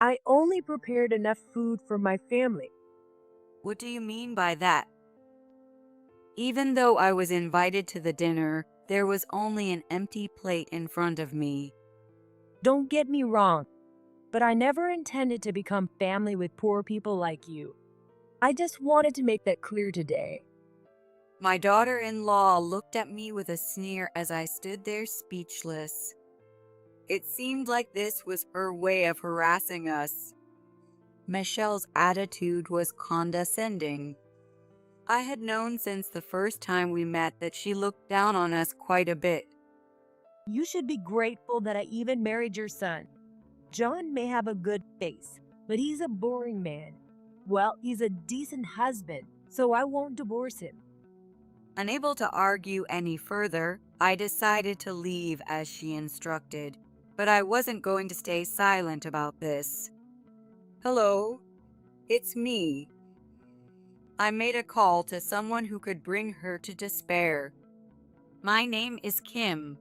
I only prepared enough food for my family. What do you mean by that? Even though I was invited to the dinner, there was only an empty plate in front of me. Don't get me wrong, but I never intended to become family with poor people like you. I just wanted to make that clear today. My daughter-in-law looked at me with a sneer as I stood there speechless. It seemed like this was her way of harassing us. Michelle's attitude was condescending. I had known since the first time we met that she looked down on us quite a bit. You should be grateful that I even married your son. John may have a good face, but he's a boring man. Well, he's a decent husband, so I won't divorce him. Unable to argue any further, I decided to leave as she instructed, but I wasn't going to stay silent about this. Hello, it's me. I made a call to someone who could bring her to despair. My name is Kim.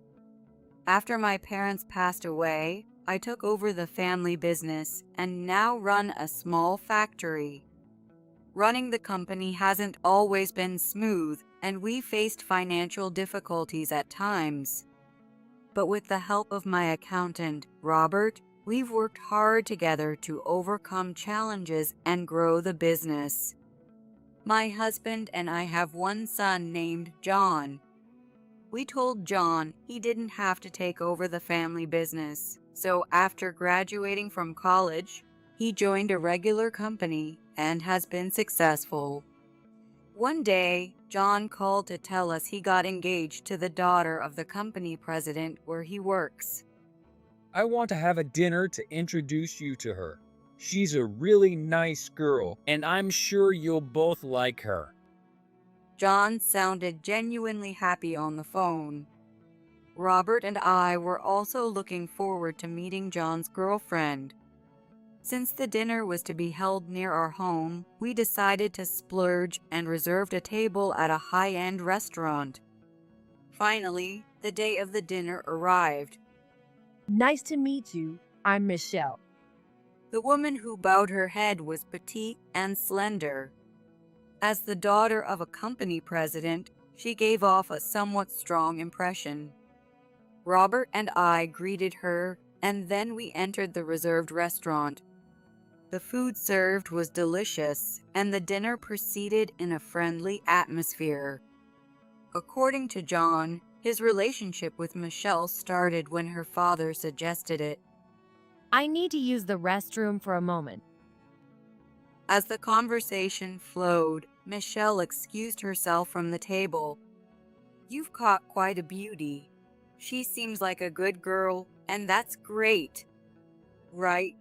After my parents passed away, I took over the family business and now run a small factory. Running the company hasn't always been smooth, and we faced financial difficulties at times. But with the help of my accountant, Robert, we've worked hard together to overcome challenges and grow the business. My husband and I have one son named John. We told John he didn't have to take over the family business, so after graduating from college, he joined a regular company and has been successful. One day, John called to tell us he got engaged to the daughter of the company president where he works. I want to have a dinner to introduce you to her. She's a really nice girl, and I'm sure you'll both like her. John sounded genuinely happy on the phone. Robert and I were also looking forward to meeting John's girlfriend. Since the dinner was to be held near our home, we decided to splurge and reserved a table at a high-end restaurant. Finally, the day of the dinner arrived. Nice to meet you. I'm Michelle. The woman who bowed her head was petite and slender. As the daughter of a company president, she gave off a somewhat strong impression. Robert and I greeted her, and then we entered the reserved restaurant. The food served was delicious, and the dinner proceeded in a friendly atmosphere. According to John, his relationship with Michelle started when her father suggested it. I need to use the restroom for a moment. As the conversation flowed, Michelle excused herself from the table. You've caught quite a beauty. She seems like a good girl, and that's great. Right?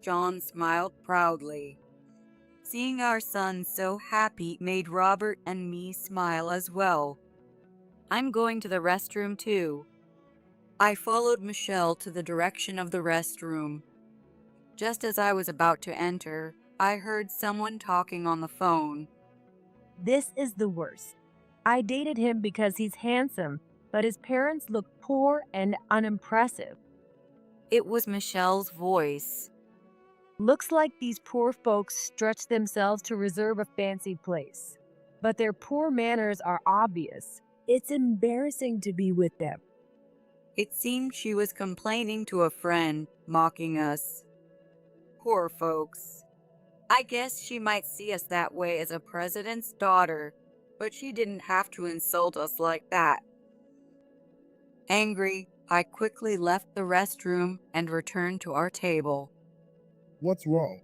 John smiled proudly. Seeing our son so happy made Robert and me smile as well. I'm going to the restroom too. I followed Michelle to the direction of the restroom. Just as I was about to enter, I heard someone talking on the phone. This is the worst. I dated him because he's handsome, but his parents look poor and unimpressive. It was Michelle's voice. Looks like these poor folks stretch themselves to reserve a fancy place. But their poor manners are obvious. It's embarrassing to be with them. It seemed she was complaining to a friend, mocking us. Poor folks. I guess she might see us that way as a president's daughter, but she didn't have to insult us like that. Angry, I quickly left the restroom and returned to our table. What's wrong?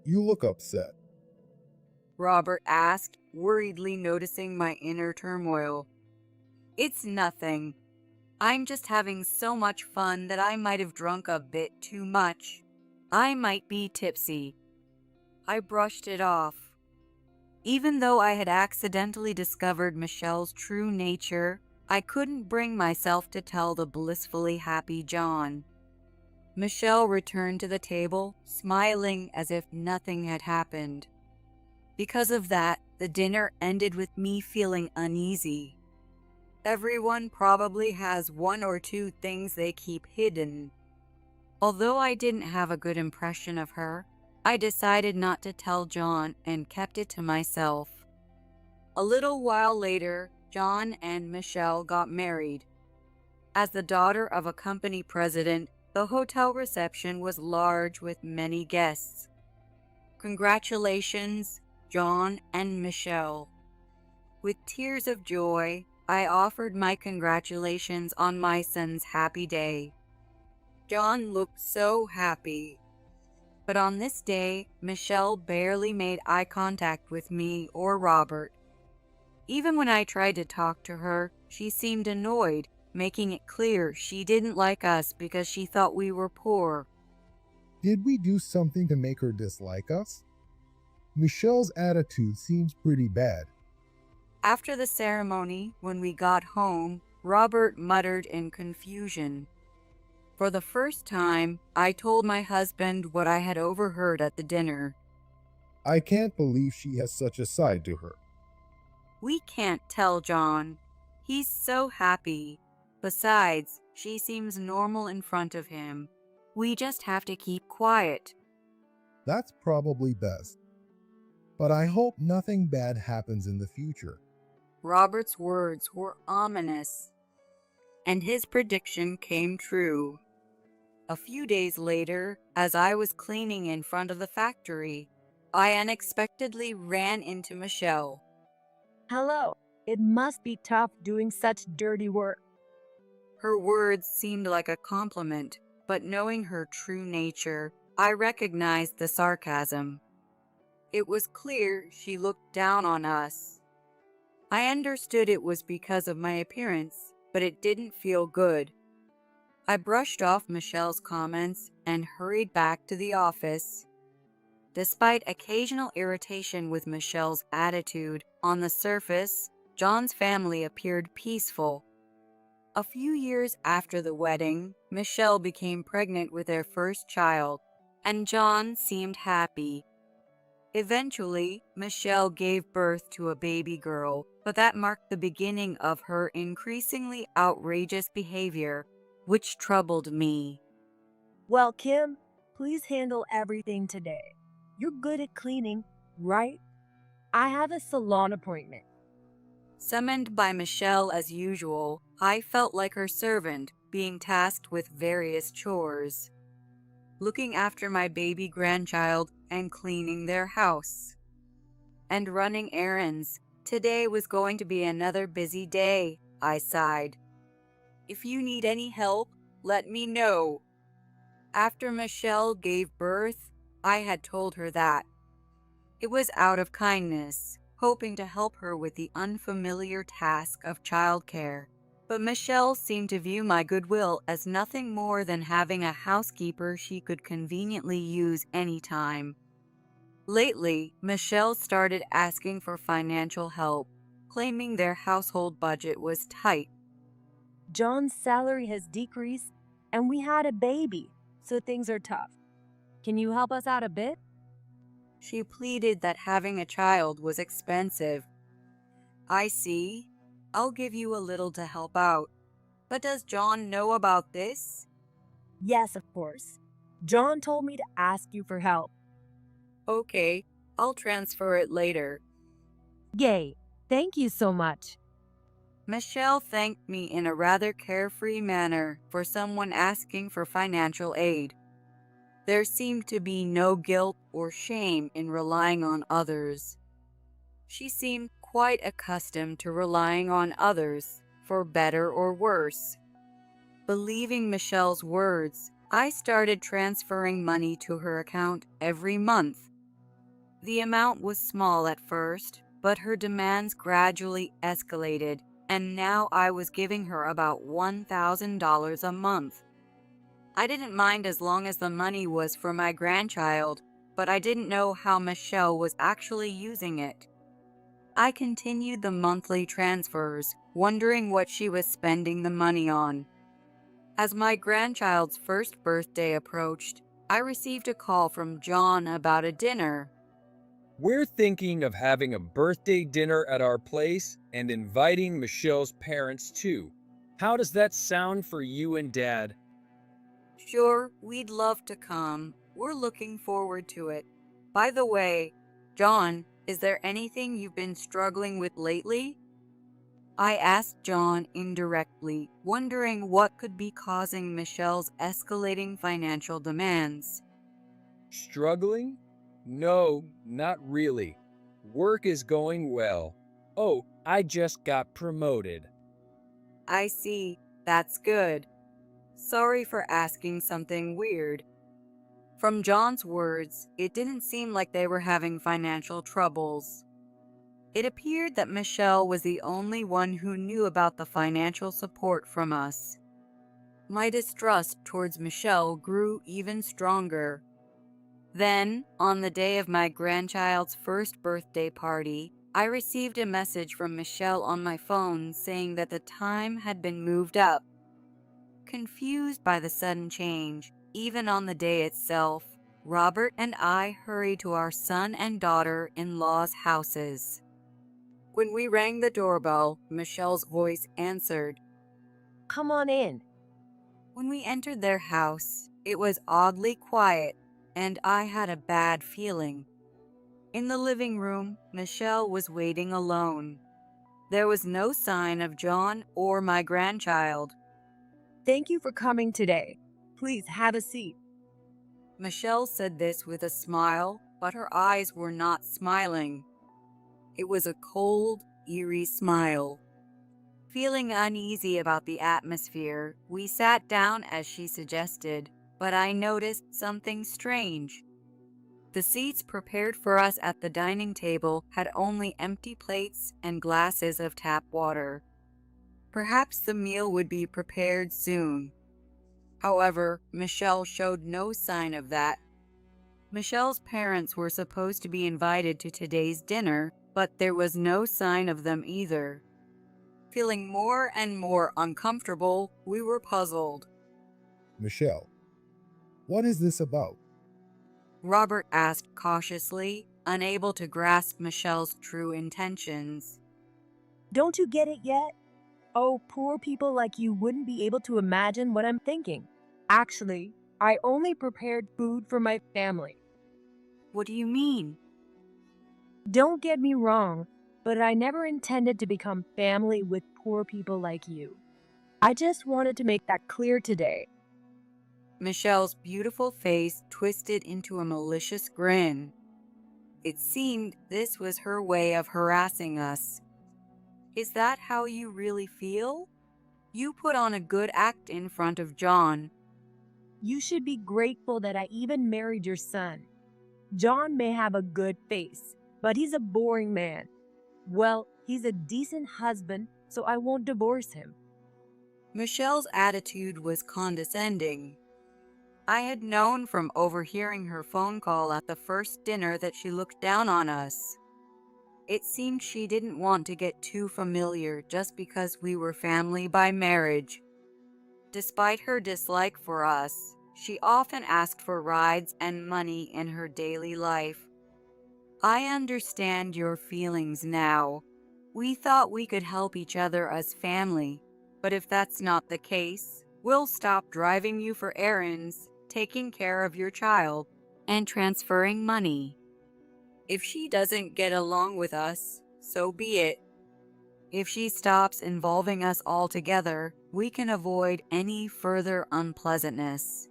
You look upset. Robert asked, worriedly noticing my inner turmoil. It's nothing. I'm just having so much fun that I might have drunk a bit too much. I might be tipsy. I brushed it off. Even though I had accidentally discovered Michelle's true nature, I couldn't bring myself to tell the blissfully happy John. Michelle returned to the table, smiling as if nothing had happened. Because of that, the dinner ended with me feeling uneasy. Everyone probably has one or two things they keep hidden. Although I didn't have a good impression of her, I decided not to tell John and kept it to myself. A little while later, John and Michelle got married. As the daughter of a company president, the hotel reception was large with many guests. Congratulations, John and Michelle. With tears of joy, I offered my congratulations on my son's happy day. John looked so happy. But on this day, Michelle barely made eye contact with me or Robert. Even when I tried to talk to her, she seemed annoyed, making it clear she didn't like us because she thought we were poor. Did we do something to make her dislike us? Michelle's attitude seems pretty bad. After the ceremony, when we got home, Robert muttered in confusion. For the first time, I told my husband what I had overheard at the dinner. I can't believe she has such a side to her. We can't tell John. He's so happy. Besides, she seems normal in front of him. We just have to keep quiet. That's probably best. But I hope nothing bad happens in the future. Robert's words were ominous, and his prediction came true. A few days later, as I was cleaning in front of the factory, I unexpectedly ran into Michelle. Hello. It must be tough doing such dirty work. Her words seemed like a compliment, but knowing her true nature, I recognized the sarcasm. It was clear she looked down on us. I understood it was because of my appearance, but it didn't feel good. I brushed off Michelle's comments and hurried back to the office. Despite occasional irritation with Michelle's attitude, on the surface, John's family appeared peaceful. A few years after the wedding, Michelle became pregnant with their first child, and John seemed happy. Eventually, Michelle gave birth to a baby girl, but that marked the beginning of her increasingly outrageous behavior, which troubled me. Well, Kim, please handle everything today. You're good at cleaning, right? I have a salon appointment. Summoned by Michelle as usual, I felt like her servant, being tasked with various chores. Looking after my baby grandchild and cleaning their house. And running errands. Today was going to be another busy day, I sighed. If you need any help, let me know. After Michelle gave birth, I had told her that. It was out of kindness, hoping to help her with the unfamiliar task of childcare. But Michelle seemed to view my goodwill as nothing more than having a housekeeper she could conveniently use anytime. Lately, Michelle started asking for financial help, claiming their household budget was tight. John's salary has decreased, and we had a baby, so things are tough. Can you help us out a bit? She pleaded that having a child was expensive. I see. I'll give you a little to help out. But does John know about this? Yes, of course. John told me to ask you for help. Okay, I'll transfer it later. Yay, thank you so much. Michelle thanked me in a rather carefree manner for someone asking for financial aid. There seemed to be no guilt or shame in relying on others. She seemed quite accustomed to relying on others, for better or worse. Believing Michelle's words, I started transferring money to her account every month. The amount was small at first, but her demands gradually escalated, and now I was giving her about $1,000 a month. I didn't mind as long as the money was for my grandchild, but I didn't know how Michelle was actually using it. I continued the monthly transfers, wondering what she was spending the money on. As my grandchild's first birthday approached, I received a call from John about a dinner. We're thinking of having a birthday dinner at our place and inviting Michelle's parents too. How does that sound for you and Dad? Sure, we'd love to come. We're looking forward to it. By the way, John, is there anything you've been struggling with lately? I asked John indirectly, wondering what could be causing Michelle's escalating financial demands. Struggling? No, not really. Work is going well. Oh, I just got promoted. I see. That's good. Sorry for asking something weird. From John's words, it didn't seem like they were having financial troubles. It appeared that Michelle was the only one who knew about the financial support from us. My distrust towards Michelle grew even stronger. Then, on the day of my grandchild's first birthday party, I received a message from Michelle on my phone saying that the time had been moved up. Confused by the sudden change, even on the day itself, Robert and I hurried to our son and daughter-in-law's houses. When we rang the doorbell, Michelle's voice answered. Come on in. When we entered their house, it was oddly quiet, and I had a bad feeling. In the living room, Michelle was waiting alone. There was no sign of John or my grandchild. Thank you for coming today. Please have a seat. Michelle said this with a smile, but her eyes were not smiling. It was a cold, eerie smile. Feeling uneasy about the atmosphere, we sat down as she suggested, but I noticed something strange. The seats prepared for us at the dining table had only empty plates and glasses of tap water. Perhaps the meal would be prepared soon. However, Michelle showed no sign of that. Michelle's parents were supposed to be invited to today's dinner, but there was no sign of them either. Feeling more and more uncomfortable, we were puzzled. Michelle, what is this about? Robert asked cautiously, unable to grasp Michelle's true intentions. Don't you get it yet? Oh, poor people like you wouldn't be able to imagine what I'm thinking. Actually, I only prepared food for my family. What do you mean? Don't get me wrong, but I never intended to become family with poor people like you. I just wanted to make that clear today. Michelle's beautiful face twisted into a malicious grin. It seemed this was her way of harassing us. Is that how you really feel? You put on a good act in front of John. You should be grateful that I even married your son. John may have a good face, but he's a boring man. Well, he's a decent husband, so I won't divorce him. Michelle's attitude was condescending. I had known from overhearing her phone call at the first dinner that she looked down on us. It seemed she didn't want to get too familiar just because we were family by marriage. Despite her dislike for us, she often asked for rides and money in her daily life. I understand your feelings now. We thought we could help each other as family, but if that's not the case, we'll stop driving you for errands, taking care of your child, and transferring money. If she doesn't get along with us, so be it. If she stops involving us altogether, we can avoid any further unpleasantness.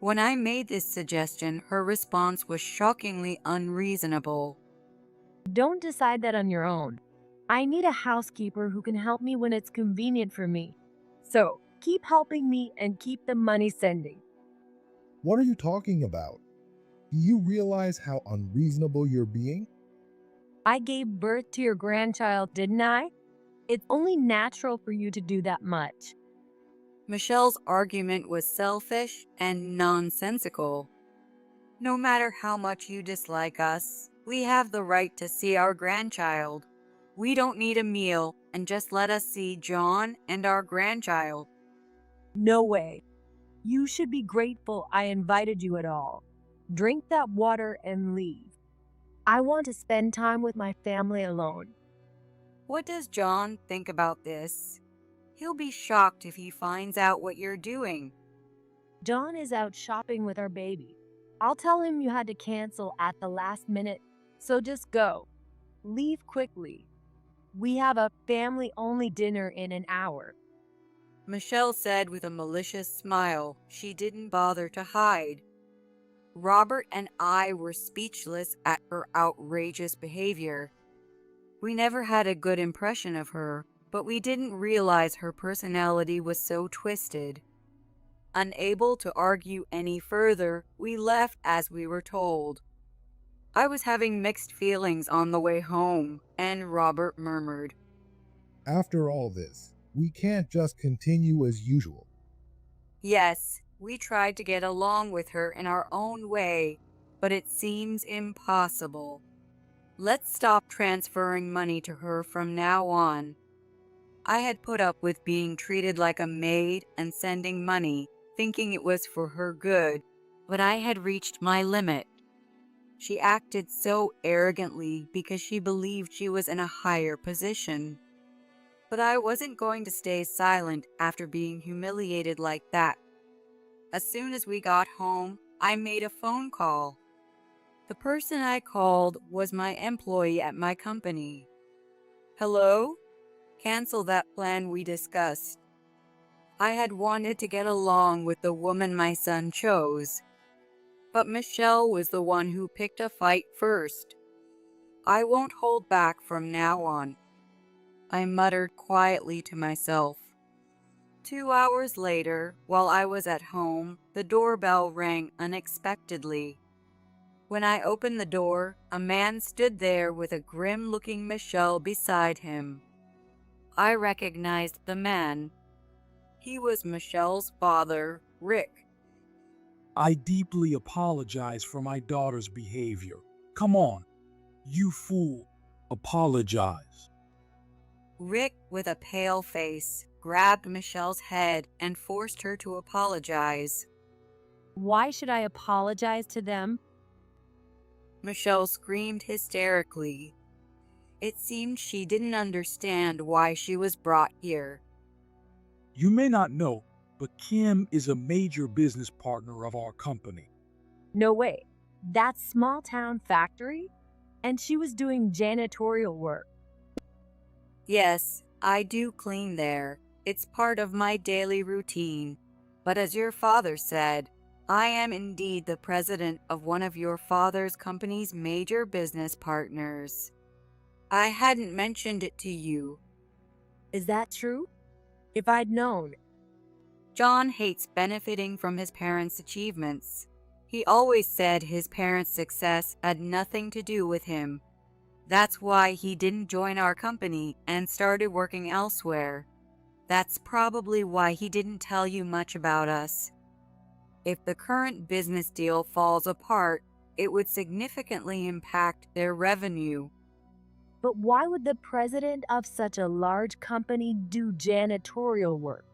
When I made this suggestion, her response was shockingly unreasonable. Don't decide that on your own. I need a housekeeper who can help me when it's convenient for me. So, keep helping me and keep the money sending. What are you talking about? Do you realize how unreasonable you're being? I gave birth to your grandchild, didn't I? It's only natural for you to do that much. Michelle's argument was selfish and nonsensical. No matter how much you dislike us, we have the right to see our grandchild. We don't need a meal, and just let us see John and our grandchild. No way. You should be grateful I invited you at all. Drink that water and leave. I want to spend time with my family alone. What does John think about this? He'll be shocked if he finds out what you're doing. John is out shopping with our baby. I'll tell him you had to cancel at the last minute, so just go. Leave quickly. We have a family-only dinner in an hour. Michelle said with a malicious smile she didn't bother to hide. Robert and I were speechless at her outrageous behavior. We never had a good impression of her, but we didn't realize her personality was so twisted. Unable to argue any further, we left as we were told. I was having mixed feelings on the way home, and Robert murmured, After all this, we can't just continue as usual. "Yes, we tried to get along with her in our own way, but it seems impossible. Let's stop transferring money to her from now on." I had put up with being treated like a maid and sending money, thinking it was for her good, but I had reached my limit. She acted so arrogantly because she believed she was in a higher position. But I wasn't going to stay silent after being humiliated like that. As soon as we got home, I made a phone call. The person I called was my employee at my company. "Hello? Cancel that plan we discussed." I had wanted to get along with the woman my son chose, but Michelle was the one who picked a fight first. "I won't hold back from now on," I muttered quietly to myself. 2 hours later, while I was at home, the doorbell rang unexpectedly. When I opened the door, a man stood there with a grim-looking Michelle beside him. I recognized the man. He was Michelle's father, Rick. I deeply apologize for my daughter's behavior. Come on, you fool, apologize. Rick, with a pale face, grabbed Michelle's head and forced her to apologize. Why should I apologize to them? Michelle screamed hysterically. It seemed she didn't understand why she was brought here. You may not know, but Kim is a major business partner of our company. No way. That small town factory? And she was doing janitorial work. Yes, I do clean there. It's part of my daily routine. But as your father said, I am indeed the president of one of your father's company's major business partners. I hadn't mentioned it to you. Is that true? If I'd known. John hates benefiting from his parents' achievements. He always said his parents' success had nothing to do with him. That's why he didn't join our company and started working elsewhere. That's probably why he didn't tell you much about us. If the current business deal falls apart, it would significantly impact their revenue. But why would the president of such a large company do janitorial work?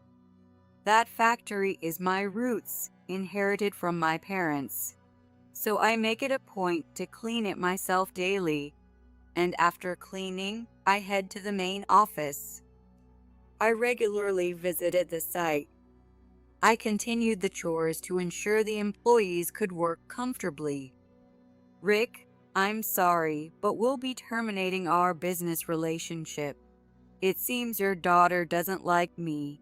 That factory is my roots, inherited from my parents. So I make it a point to clean it myself daily. And after cleaning, I head to the main office. I regularly visited the site. I continued the chores to ensure the employees could work comfortably. Rick, I'm sorry, but we'll be terminating our business relationship. It seems your daughter doesn't like me.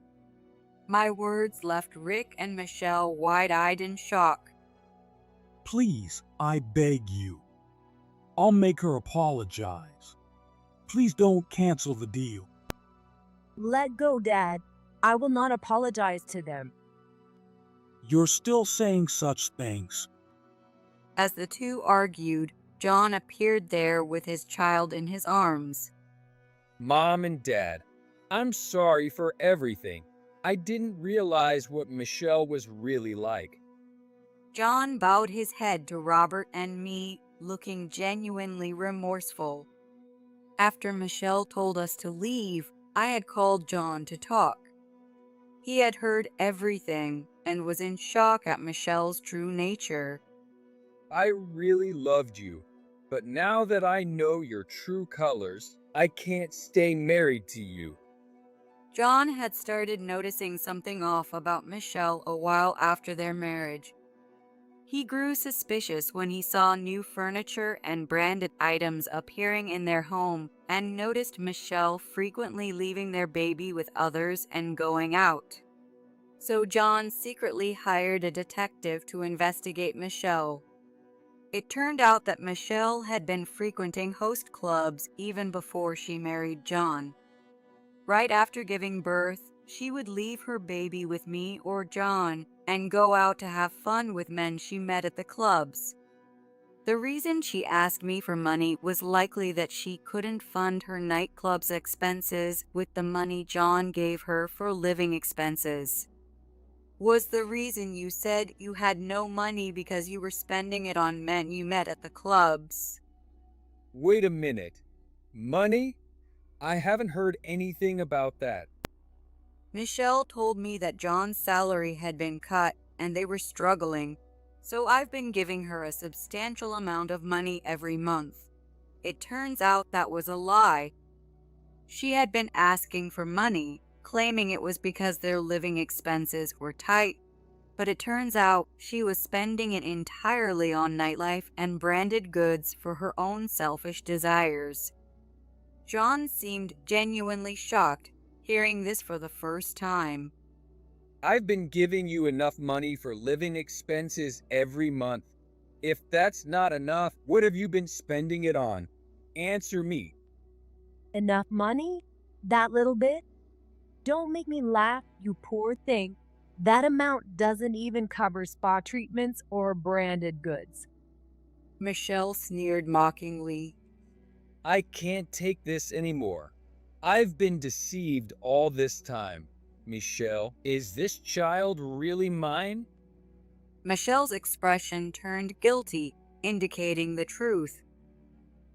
My words left Rick and Michelle wide-eyed in shock. Please, I beg you. I'll make her apologize. Please don't cancel the deal. Let go, Dad. I will not apologize to them. You're still saying such things. As the two argued, John appeared there with his child in his arms. Mom and Dad, I'm sorry for everything. I didn't realize what Michelle was really like. John bowed his head to Robert and me, looking genuinely remorseful. After Michelle told us to leave, I had called John to talk. He had heard everything and was in shock at Michelle's true nature. I really loved you, but now that I know your true colors, I can't stay married to you. John had started noticing something off about Michelle a while after their marriage. He grew suspicious when he saw new furniture and branded items appearing in their home and noticed Michelle frequently leaving their baby with others and going out. So John secretly hired a detective to investigate Michelle. It turned out that Michelle had been frequenting host clubs even before she married John. Right after giving birth, she would leave her baby with me or John and go out to have fun with men she met at the clubs. The reason she asked me for money was likely that she couldn't fund her nightclub's expenses with the money John gave her for living expenses. Was the reason you said you had no money because you were spending it on men you met at the clubs? Wait a minute. Money? I haven't heard anything about that. Michelle told me that John's salary had been cut and they were struggling, so I've been giving her a substantial amount of money every month. It turns out that was a lie. She had been asking for money, claiming it was because their living expenses were tight, but it turns out she was spending it entirely on nightlife and branded goods for her own selfish desires. John seemed genuinely shocked, hearing this for the first time. I've been giving you enough money for living expenses every month. If that's not enough, what have you been spending it on? Answer me. Enough money? That little bit? Don't make me laugh, you poor thing. That amount doesn't even cover spa treatments or branded goods. Michelle sneered mockingly. I can't take this anymore. I've been deceived all this time. Michelle, is this child really mine? Michelle's expression turned guilty, indicating the truth.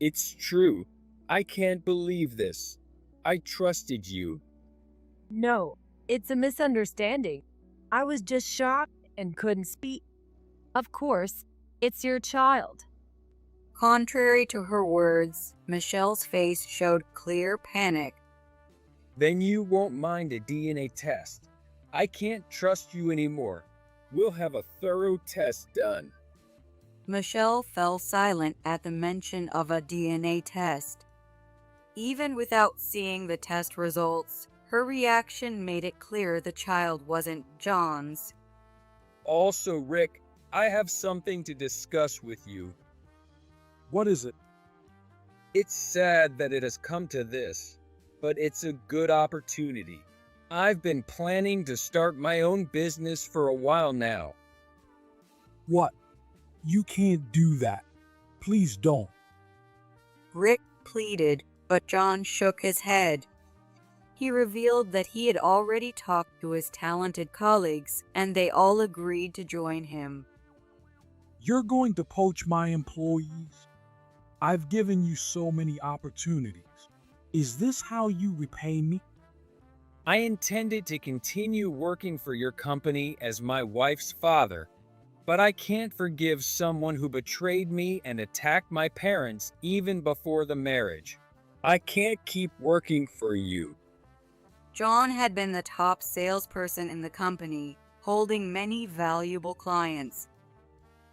It's true. I can't believe this. I trusted you. No, it's a misunderstanding. I was just shocked and couldn't speak. Of course, it's your child. Contrary to her words, Michelle's face showed clear panic. Then you won't mind a DNA test. I can't trust you anymore. We'll have a thorough test done. Michelle fell silent at the mention of a DNA test. Even without seeing the test results, her reaction made it clear the child wasn't John's. Also, Rick, I have something to discuss with you. What is it? It's sad that it has come to this, but it's a good opportunity. I've been planning to start my own business for a while now. What? You can't do that. Please don't. Rick pleaded, but John shook his head. He revealed that he had already talked to his talented colleagues, and they all agreed to join him. You're going to poach my employees? I've given you so many opportunities. Is this how you repay me? I intended to continue working for your company as my wife's father, but I can't forgive someone who betrayed me and attacked my parents even before the marriage. I can't keep working for you. John had been the top salesperson in the company, holding many valuable clients.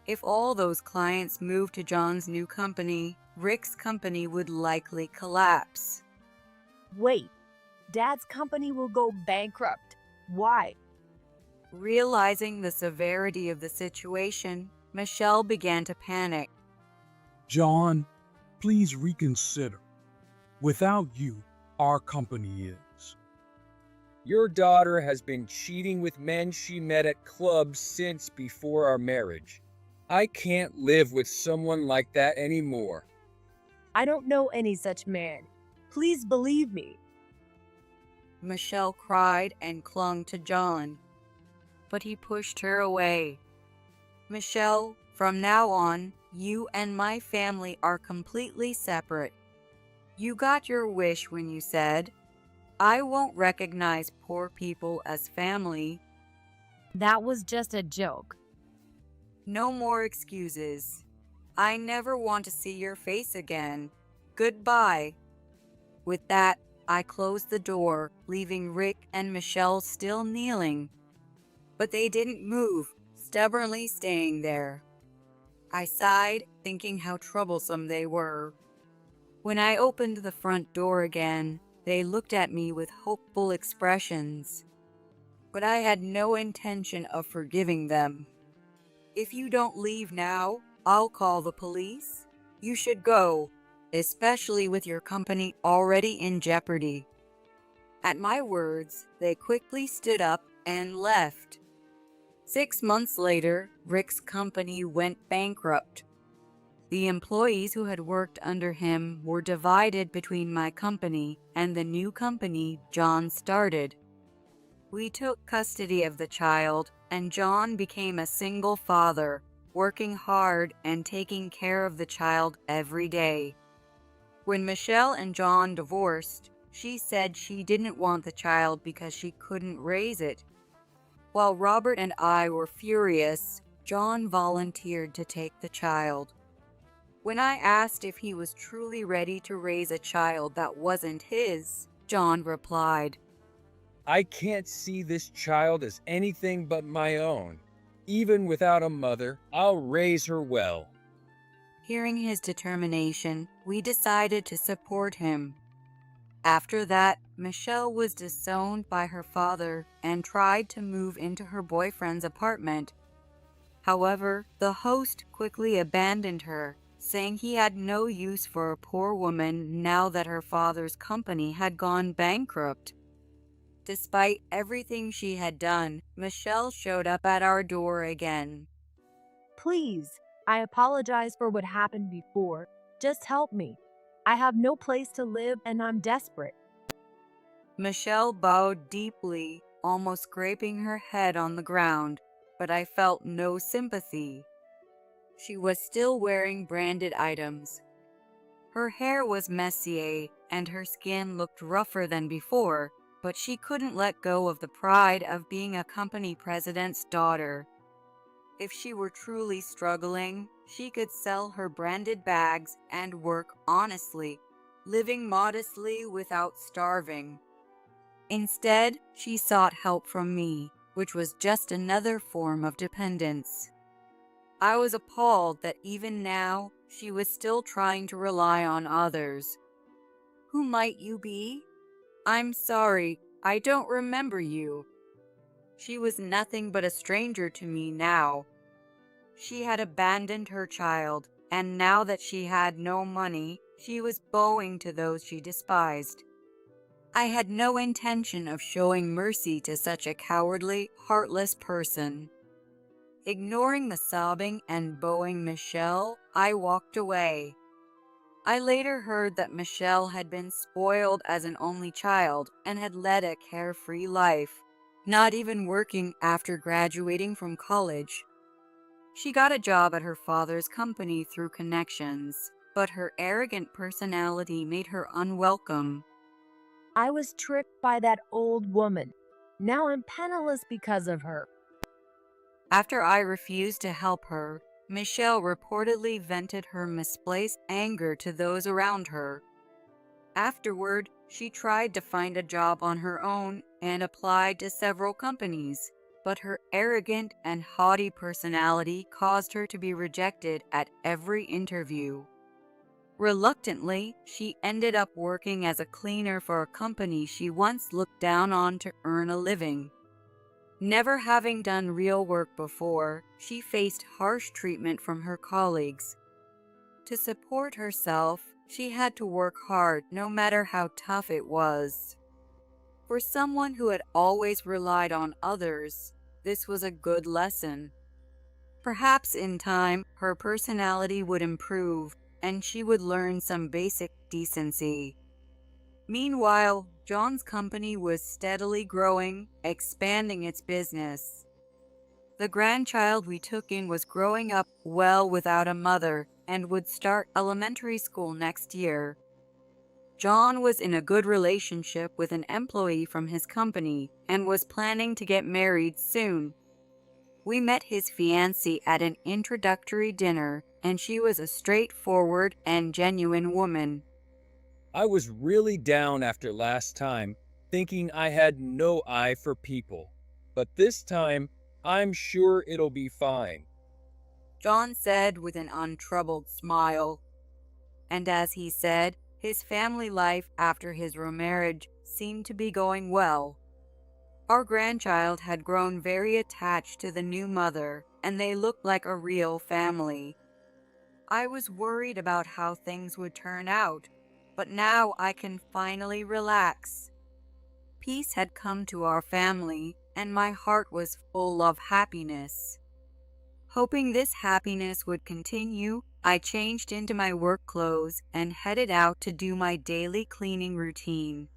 If all those clients moved to John's new company, Rick's company would likely collapse. Wait, Dad's company will go bankrupt. Why? Realizing the severity of the situation, Michelle began to panic. John, please reconsider. Without you, our company is. Your daughter has been cheating with men she met at clubs since before our marriage. I can't live with someone like that anymore. I don't know any such man. Please believe me. Michelle cried and clung to John, but he pushed her away. Michelle, from now on, you and my family are completely separate. You got your wish when you said, I won't recognize poor people as family. That was just a joke. No more excuses. I never want to see your face again. Goodbye. With that, I closed the door, leaving Rick and Michelle still kneeling. But they didn't move, stubbornly staying there. I sighed, thinking how troublesome they were. When I opened the front door again, they looked at me with hopeful expressions. But I had no intention of forgiving them. "If you don't leave now, I'll call the police. You should go, especially with your company already in jeopardy." At my words, they quickly stood up and left. 6 months later, Rick's company went bankrupt. The employees who had worked under him were divided between my company and the new company John started. We took custody of the child, and John became a single father, working hard and taking care of the child every day. When Michelle and John divorced, she said she didn't want the child because she couldn't raise it. While Robert and I were furious, John volunteered to take the child. When I asked if he was truly ready to raise a child that wasn't his, John replied, I can't see this child as anything but my own. Even without a mother, I'll raise her well. Hearing his determination, we decided to support him. After that, Michelle was disowned by her father and tried to move into her boyfriend's apartment. However, the host quickly abandoned her, saying he had no use for a poor woman now that her father's company had gone bankrupt. Despite everything she had done, Michelle showed up at our door again. Please, I apologize for what happened before. Just help me. I have no place to live and I'm desperate. Michelle bowed deeply, almost scraping her head on the ground, but I felt no sympathy. She was still wearing branded items. Her hair was messy and her skin looked rougher than before, but she couldn't let go of the pride of being a company president's daughter. If she were truly struggling, she could sell her branded bags and work honestly, living modestly without starving. Instead, she sought help from me, which was just another form of dependence. I was appalled that even now, she was still trying to rely on others. "Who might you be?" "I'm sorry, I don't remember you." She was nothing but a stranger to me now. She had abandoned her child, and now that she had no money, she was bowing to those she despised. I had no intention of showing mercy to such a cowardly, heartless person. Ignoring the sobbing and bowing Michelle, I walked away. I later heard that Michelle had been spoiled as an only child and had led a carefree life, not even working after graduating from college. She got a job at her father's company through connections, but her arrogant personality made her unwelcome. I was tricked by that old woman. Now I'm penniless because of her. After I refused to help her, Michelle reportedly vented her misplaced anger to those around her. Afterward, she tried to find a job on her own and applied to several companies, but her arrogant and haughty personality caused her to be rejected at every interview. Reluctantly, she ended up working as a cleaner for a company she once looked down on to earn a living. Never having done real work before, she faced harsh treatment from her colleagues. To support herself, she had to work hard no matter how tough it was. For someone who had always relied on others, this was a good lesson. Perhaps in time, her personality would improve and she would learn some basic decency. Meanwhile, John's company was steadily growing, expanding its business. The grandchild we took in was growing up well without a mother and would start elementary school next year. John was in a good relationship with an employee from his company and was planning to get married soon. We met his fiancée at an introductory dinner, and she was a straightforward and genuine woman. I was really down after last time, thinking I had no eye for people. But this time, I'm sure it'll be fine. John said with an untroubled smile. And as he said, his family life after his remarriage seemed to be going well. Our grandchild had grown very attached to the new mother, and they looked like a real family. I was worried about how things would turn out, but now I can finally relax. Peace had come to our family, and my heart was full of happiness. Hoping this happiness would continue, I changed into my work clothes and headed out to do my daily cleaning routine.